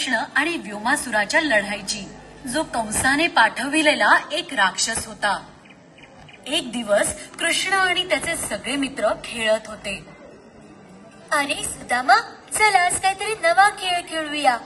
कृष्ण आणि व्योमासुराच्या लढाईची, जो कंसाने पाठविलेला एक राक्षस होता. एक दिवस कृष्ण आणि त्याचे सगळे मित्र खेळत होते. अरे सुदामा, चल आज काहीतरी नवा खेळ खेळूया.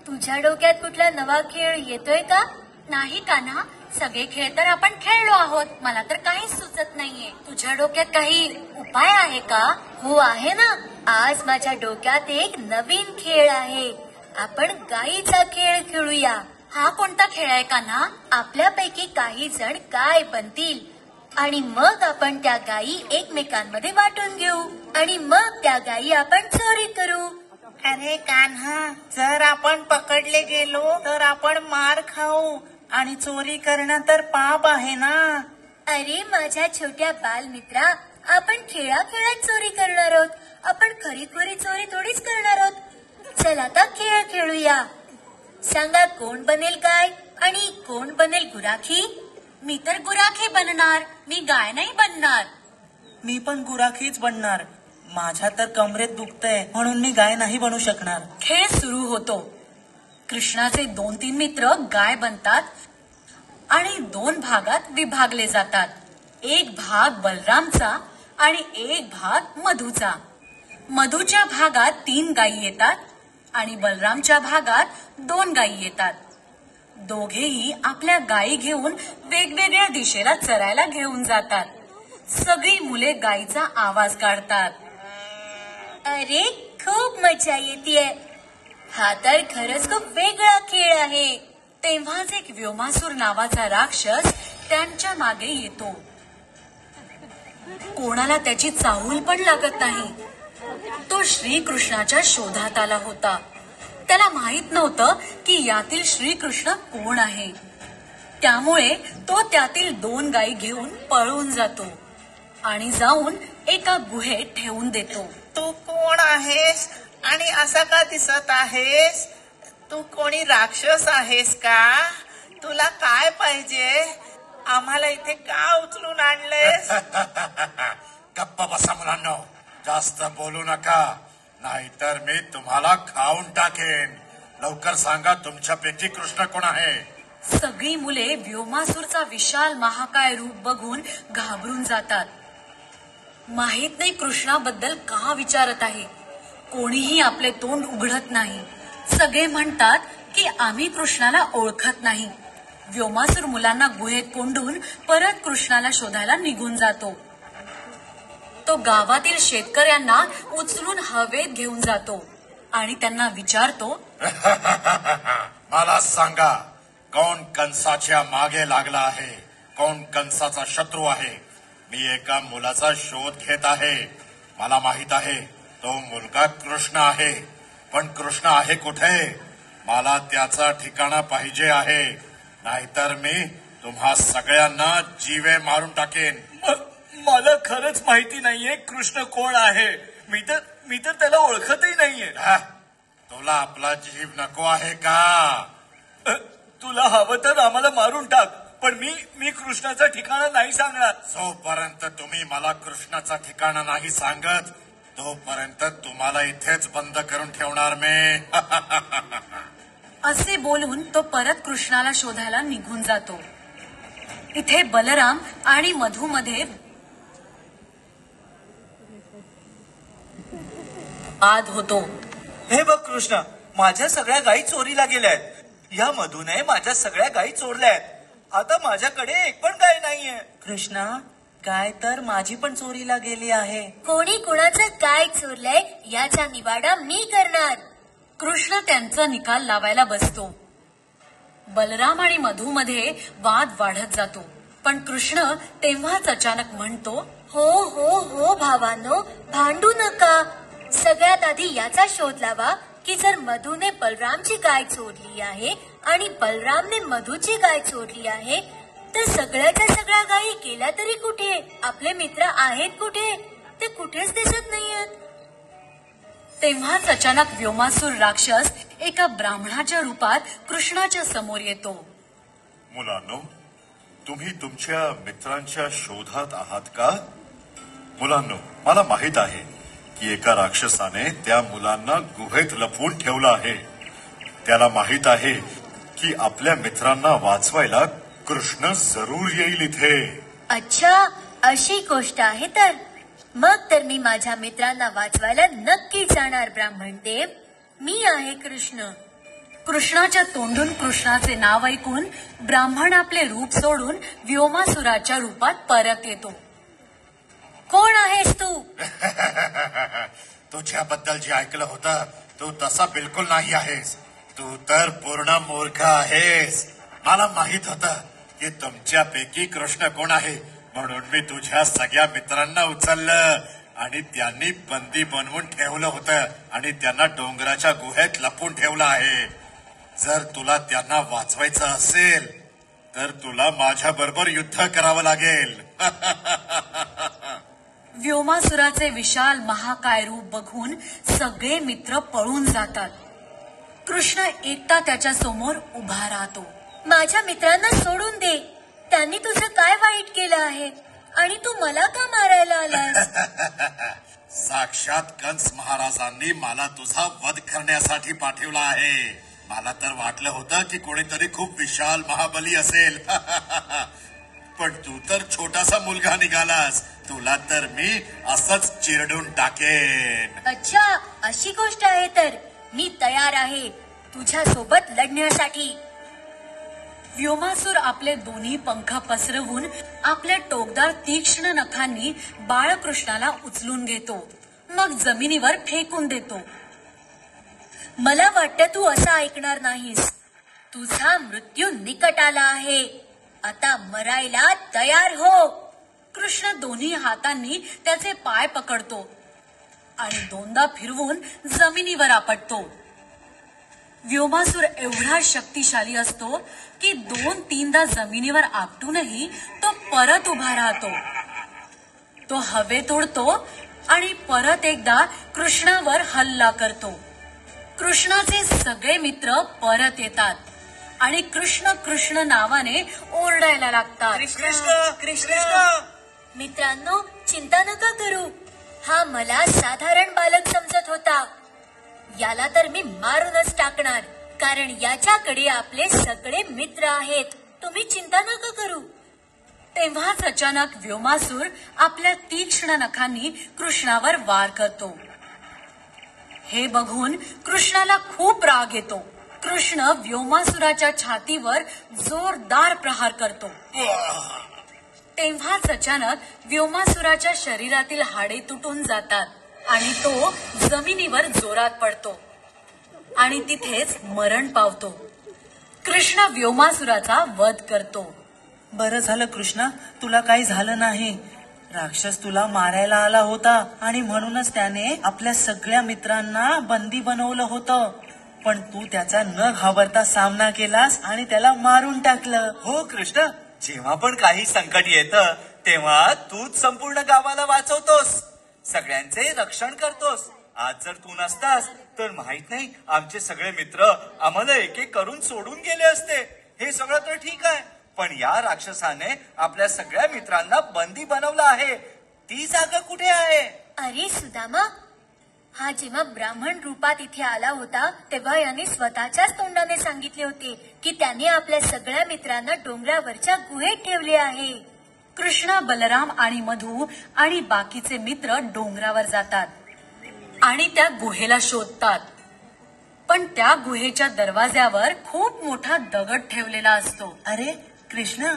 तुझ्या डोक्यात कुठला नवा खेळ येतोय का? नाही कान्हा, सगळे खेळ तर आपण खेळलो आहोत. मला तर काहीच सुचत नाहीये. तुझ्या डोक्यात काही उपाय आहे का? हो आहे ना. आज माझ्या डोक्यात एक नवीन खेळ आहे. आपण गाईचा खेळ खेळूया. हा कोणता खेळ आहे कान्हा? आपल्यापैकी काही जण गाय बनतील आणि मग आपण त्या गायी एकमेकांमध्ये वाटून घेऊ आणि मग त्या गायी आपण चोरी करू. अरे कान्हा, जर आपण पकडले गेलो तर आपण मार खाऊ आणि चोरी करणं तर पाप आहे ना. अरे माझ्या छोट्या बालमित्रा, आपण खेळात चोरी करणार आहोत. आपण खरी चोरी थोडीच करणार आहोत. चल आता खेळ खेळूया. सांगा, कोण बनेल गाय आणि कोण बनेल गुराखी? मी तर गुराखी बनणार. मी गाय नाही बनणार. मी पण गुराखीच बनणार. माझ्या तर कमरेत दुखतंय म्हणून मी गाय नाही बनू शकणार. खेळ सुरू होतो. कृष्णाचे 2-3 मित्र गाय बनतात आणि 2 भागात विभागले जातात. एक भाग बलरामचा आणि एक भाग मधूचा. मधूच्या भागात 3 गायी येतात आणि बलरामच्या भागात 2 गायी येतात. दोघेही आपल्या गायी घेऊन वेगवेगळ्या दिशेला चरायला घेऊन जातात. सगळी मुले गायीचा आवाज काढतात. अरे खूप मजा येतेय. हा तर खरंच खूप वेगळा खेळ आहे. तेव्हाच एक व्योमासूर नावाचा राक्षस त्यांच्या मागे येतो. कोणाला त्याची चाहूल पण लागत नाही. तो श्रीकृष्णाच्या शोधात आला होता. त्याला माहित नव्हतं की यातील श्रीकृष्ण कोण आहे. त्यामुळे तो त्यातील 2 गायी घेऊन पळून जातो आणि जाऊन एका गुहेत ठेवून देतो. तू कोण आहेस आणि असा का दिसत आहेस? तू कोणी राक्षस आहेस का? तुला काय पाहिजे? आम्हाला इथे का उचलून आणलेस? गप्प बसा मुलांनो, जास्त बोलू नका, नाहीतर मी तुम्हाला खाऊन टाकेन. लवकर सांगा, तुमच्यापैकी कृष्ण कोण आहे? सगळी मुले व्योमासूरचा विशाल महाकाय रूप बघून घाबरून जातात. माहित नाही कृष्णाबद्दल का विचारत आहे. कोणीही आपले तोंड उघडत नाही. सगळे म्हणतात की आम्ही कृष्णाला ओळखत नाही. व्योमासूर मुलांना गुहेत कोंडून परत कृष्णाला शोधायला निघून जातो. तो गावातील शेतकऱ्यांना उचलून हवेत घेऊन जातो आणि त्यांना विचारतो, मला सांगा, कोण कंसाच्या मागे लागला आहे? कोण कंसाचा शत्रू आहे? मी एका मुलाचा शोध घेत आहे. मला माहित आहे तो मुलगा कृष्ण आहे, पण कृष्ण आहे कुठे? मला त्याचा ठिकाणा पाहिजे आहे, नाहीतर मी तुम्हा सगळ्यांना जीवे मारून टाकेन. मला खरंच माहिती नाहीये कृष्ण कोण आहे. मी तर त्याला ओळखतही नाहीये. तुला आपला जीव नको आहे का? तुला हवं तर आम्हाला मारून टाक, पण मी कृष्णाचा ठिकाणा नाही सांगणार. जोपर्यंत तुम्ही मला कृष्णाचा ठिकाणा नाही सांगत, तोपर्यंत तुम्हाला इथेच बंद करून ठेवणार मी. असे बोलून तो परत कृष्णाला शोधायला निघून जातो. इथे बलराम आणि मधूमध्ये वाद होतो. हे बघ कृष्ण, माझ्या सगळ्या गायी चोरीला गेल्यात. या मधूने माझ्या सगळ्या गायी चोरल्यात. आता माझ्याकडे एक पण गाय नाहीये. कृष्णा, गाय तर माझी पण चोरीला गेली आहे. कोणी कुणाचं काय चोरलंय याचा निवाडा मी करणार. कृष्ण त्यांचा निकाल लावायला बसतो. बलराम आणि मधूमध्ये वाद वाढत जातो. पण कृष्ण तेव्हाच अचानक म्हणतो, हो हो हो भावांनो, भांडू नका. सगळ्यात आधी याचा शोध लावा की जर मधूने बलरामची गाय चोरली आहे आणि बलरामने मधूची गाय चोरली आहे, तर सगळ्याच्या सगळ्या गायी गेल्या तरी कुठे? आपले मित्र आहेत कुठे? ते कुठेच दिसत नाहीयेत. तेव्हाच अचानक व्योमासूर राक्षस एका ब्राह्मणाच्या रूपात कृष्णाच्या समोर येतो. मुलांनो, तुम्ही तुमच्या मित्रांच्या शोधात आहात का? मुलांनो, मला माहित आहे की एका राक्षसाने त्या मुलांना गुहेत लपवून ठेवलं आहे. त्याला माहित आहे की आपल्या मित्रांना वाचवायला कृष्ण जरूर येईल इथे. अच्छा, अशी गोष्ट आहे तर मग तर मी माझ्या मित्रांना वाचवायला नक्की जाणार. ब्राह्मण देव, मी आहे कृष्ण. कृष्णाच्या तोंडून कृष्णाचे नाव ऐकून ब्राह्मण आपले रूप सोडून व्योमासुराच्या रूपात परत येतो. कोण आहेस तू? तुझ्याबद्दल जे ऐकलं होतं तू तसा बिलकुल नाही आहेस. तू तर पूर्ण मूर्ख आहेस. मला माहित होतं की तुमच्यापैकी कृष्ण कोण आहे, म्हणून मी तुझ्या सगळ्या मित्रांना उचललं आणि त्यांनी बंदी बनवून ठेवलं होतं आणि त्यांना डोंगराच्या गुहेत लपून ठेवलं आहे. जर तुला त्यांना वाचवायचं असेल तर तुला माझ्या बरोबर युद्ध करावं लागेल. व्योमासुराचे विशाल महाकाय रूप बघून सगळे मित्र पळून जातात. कृष्ण एकटा त्याच्या समोर उभा राहतो. माझ्या मित्रांना सोडून दे. त्यांनी तुझं काय वाईट केलं आहे आणि तू मला का मारायला आलास? साक्षात कंस महाराजांनी मला तुझा वध करण्यासाठी पाठवला आहे. मला तर वाटलं होतं की कोणीतरी खूप विशाल महाबली असेल. पण तू तर छोटासा मुलगा निघालास. तुला तर मी असंच चिरडून टाकेन. अच्छा, अशी गोष्ट आहे तर मी तयार आहे तुझ्या सोबत लढण्यासाठी. व्योमासुर आपले दोन्ही पंख पसरवून आपल्या टोकदार तीक्ष्ण नखांनी बाळकृष्णाला उचलून घेतो. मग जमिनीवर फेकून देतो. मला वाटतं तू असं ऐकणार नाहीस. तुझा मृत्यू निकट आला आहे. आता मरायला तयार हो. कृष्ण दोन्ही हातांनी त्याचे पाय पकडतो आणि दोनदा फिरवून जमिनीवर आपटतो. व्योमासुर एवढा शक्तिशाली असतो की 2-3दा जमिनीवर आपटूनही तो परत उभा राहतो. तो हवेत उडतो आणि परत एकदा कृष्णावर हल्ला करतो. कृष्णाचे सगळे मित्र परत येतात आणि कृष्ण कृष्ण नावाने ओरडायला लागतात. कृष्ण कृष्ण. मित्रांनो, चिंता नका करू. हा मला साधारण बालक समजत होता. याला तर मी मारूनच टाकणार, कारण याच्याकडे आपले सगळे मित्र आहेत. तुम्ही चिंता नका करू. तेव्हाच अचानक व्योमासुर आपल्या तीक्ष्ण नखांनी कृष्णावर वार करतो. हे बघून कृष्णाला खूप राग येतो. कृष्ण व्योमासुराच्या छातीवर जोरदार प्रहार करतो. तेव्हाच अचानक व्योमासुराच्या शरीरातील हाडे तुटून जातात आणि तो जमिनीवर जोरात पडतो आणि तिथेच मरण पावतो. कृष्ण व्योमासुराचा वध करतो. बरं झालं कृष्णा, तुला काही झालं नाही. राक्षस तुला मारायला आला होता आणि म्हणूनच त्याने आपल्या सगळ्या मित्रांना बंदी बनवलं होतं. पण तू त्याचा न घाबरता सामना केलास आणि त्याला मारून टाकलं. हो कृष्ण, जेव्हा पण काही संकट येतं तेव्हा तूच संपूर्ण गावाला वाचवतोस, सगळ्यांचे रक्षण करतोस. आज जर तू नसतास तर माहित नाही आमचे सगळे मित्र आम्हाला एक एक करून सोडून गेले असते. हे सगळं तर ठीक आहे, पण या राक्षसाने आपल्या सगळ्या मित्रांना बंदी बनवलं आहे. ती जागा कुठे आहे? अरे सुदामा, हा जेव्हा ब्राह्मण रूपात इथे आला होता तेव्हा याने स्वतःच्याच तोंडाने सांगितले होते की त्याने आपल्या सगळ्या मित्रांना डोंगरावरच्या गुहेत ठेवले आहे. कृष्ण, बलराम आणि मधु आणि बाकीचे मित्र डोंगरावर जातात आणि त्या गुहेला शोधतात. पण त्या गुहेच्या दरवाज्यावर खूप मोठा दगड ठेवलेला असतो. अरे कृष्ण,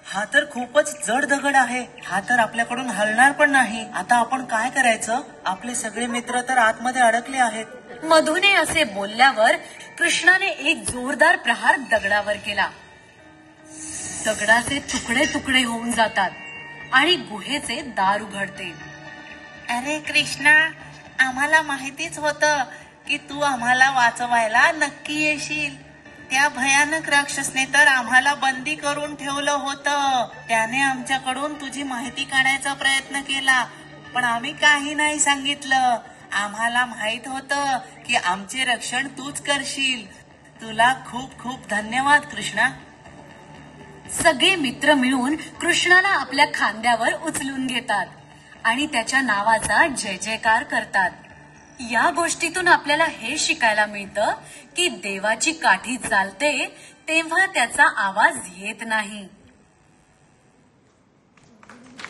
हा तर खूपच जड दगड आहे. हा तर आपल्याकडून हलणार पण नाही. आता आपण काय करायचं? आपले सगळे मित्र तर आतमध्ये अडकले आहेत. मधुने असे बोलल्यावर कृष्णाने एक जोरदार प्रहार दगडावर केला. दगडाचे तुकडे तुकडे होऊन जातात आणि गुहेचे दार उघडते. अरे कृष्णा, आम्हाला माहितीच होतं की तू आम्हाला वाचवायला नक्की येशील. त्या भयानक राक्षसने तर आम्हाला बंदी करून ठेवलं होतं. त्याने आमच्याकडून तुझी माहिती काढायचा प्रयत्न केला, पण आम्ही काही नाही सांगितलं. आम्हाला माहित होतं की आमचे रक्षण तूच करशील. तुला खूप खूप धन्यवाद कृष्णा. सगळे मित्र मिळून कृष्णाला आपल्या खांद्यावर उचलून घेतात आणि त्याच्या नावाचा जय जयकार करतात. या गोष्टीतून आपल्याला हे शिकायला मिळतं की देवाची काठी चालते तेव्हा त्याचा आवाज येत नाही,